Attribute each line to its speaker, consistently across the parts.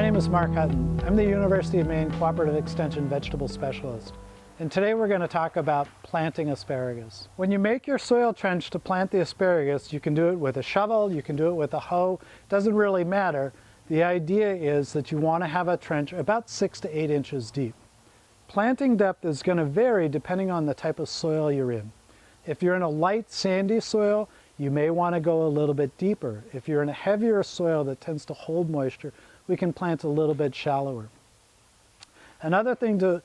Speaker 1: My name is Mark Hutton. I'm the University of Maine Cooperative Extension vegetable specialist. And today we're going to talk about planting asparagus. When you make your soil trench to plant the asparagus, you can do it with a shovel, you can do it with a hoe, it doesn't really matter. The idea is that you want to have a trench about 6 to 8 inches deep. Planting depth is going to vary depending on the type of soil you're in. If you're in a light sandy soil, you may want to go a little bit deeper. If you're in a heavier soil that tends to hold moisture, we can plant a little bit shallower. Another thing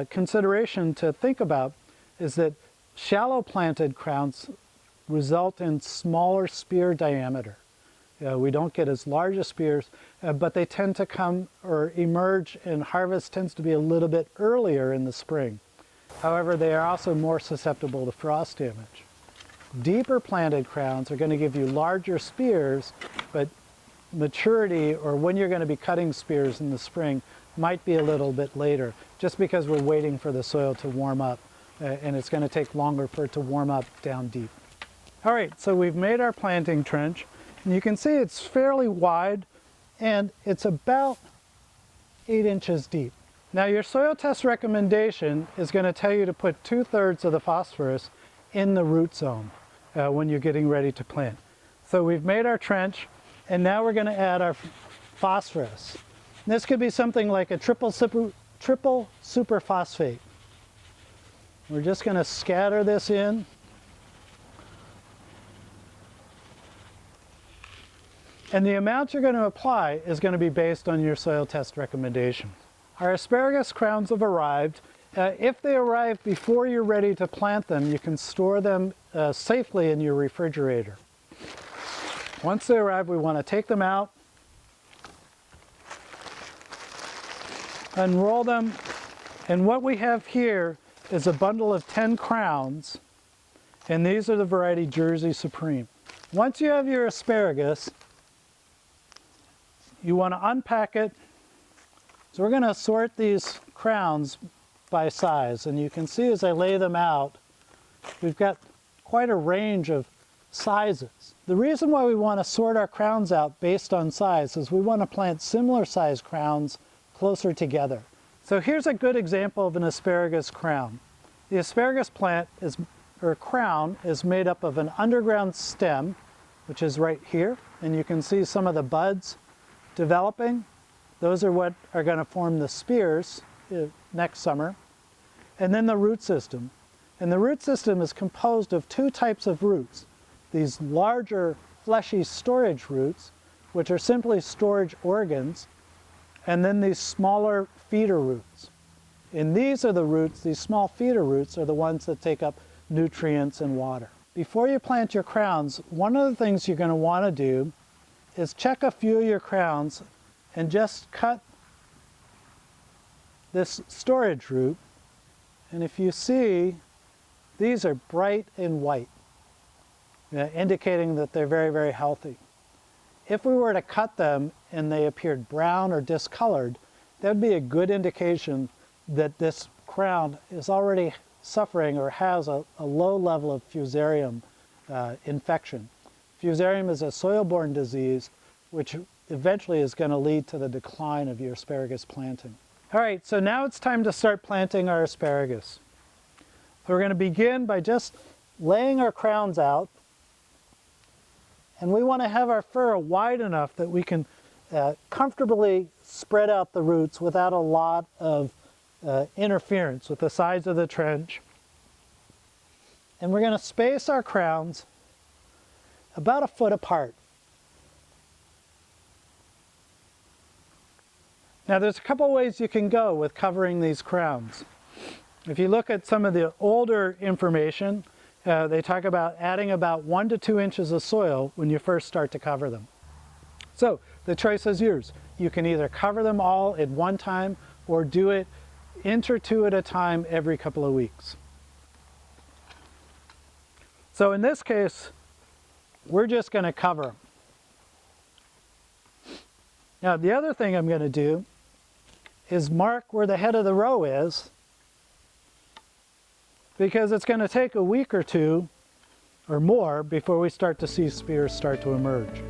Speaker 1: consideration to think about is that shallow planted crowns result in smaller spear diameter. We don't get as large as spears, but they tend to come or emerge, and harvest tends to be a little bit earlier in the spring. However, they are also more susceptible to frost damage. Deeper planted crowns are going to give you larger spears, but maturity, or when you're going to be cutting spears in the spring, might be a little bit later, just because we're waiting for the soil to warm up, and it's going to take longer for it to warm up down deep. All right, so we've made our planting trench, and you can see it's fairly wide, and it's about 8 inches deep. Now your soil test recommendation is going to tell you to put 2/3 of the phosphorus in the root zone when you're getting ready to plant. So we've made our trench, and now we're going to add our phosphorus. This could be something like a triple superphosphate. We're just going to scatter this in. And the amount you're going to apply is going to be based on your soil test recommendation. Our asparagus crowns have arrived. If they arrive before you're ready to plant them, you can store them safely in your refrigerator. Once they arrive, we want to take them out, unroll them, and what we have here is a bundle of 10 crowns, and these are the variety Jersey Supreme. Once you have your asparagus, you want to unpack it. So we're going to sort these crowns by size, and you can see as I lay them out, we've got quite a range of sizes. The reason why we want to sort our crowns out based on size is we want to plant similar sized crowns closer together. So here's a good example of an asparagus crown. The asparagus crown is made up of an underground stem, which is right here, and you can see some of the buds developing. Those are what are going to form the spears next summer. And then the root system. And the root system is composed of two types of roots. These larger fleshy storage roots, which are simply storage organs, and then these smaller feeder roots. And these are the roots, these small feeder roots are the ones that take up nutrients and water. Before you plant your crowns, one of the things you're going to want to do is check a few of your crowns and just cut this storage root. And if you see, these are bright and white, indicating that they're very, very healthy. If we were to cut them and they appeared brown or discolored, that would be a good indication that this crown is already suffering or has a low level of fusarium infection. Fusarium is a soil-borne disease which eventually is going to lead to the decline of your asparagus planting. All right, so now it's time to start planting our asparagus. So we're going to begin by just laying our crowns out, and we want to have our furrow wide enough that we can comfortably spread out the roots without a lot of interference with the sides of the trench. And we're going to space our crowns about 1 foot apart. Now there's a couple ways you can go with covering these crowns. If you look at some of the older information, they talk about adding about 1 to 2 inches of soil when you first start to cover them. So the choice is yours. You can either cover them all at one time or do it inch or two at a time every couple of weeks. So in this case, we're just going to cover them. Now the other thing I'm going to do is mark where the head of the row is, because it's going to take a week or two or more before we start to see spears start to emerge.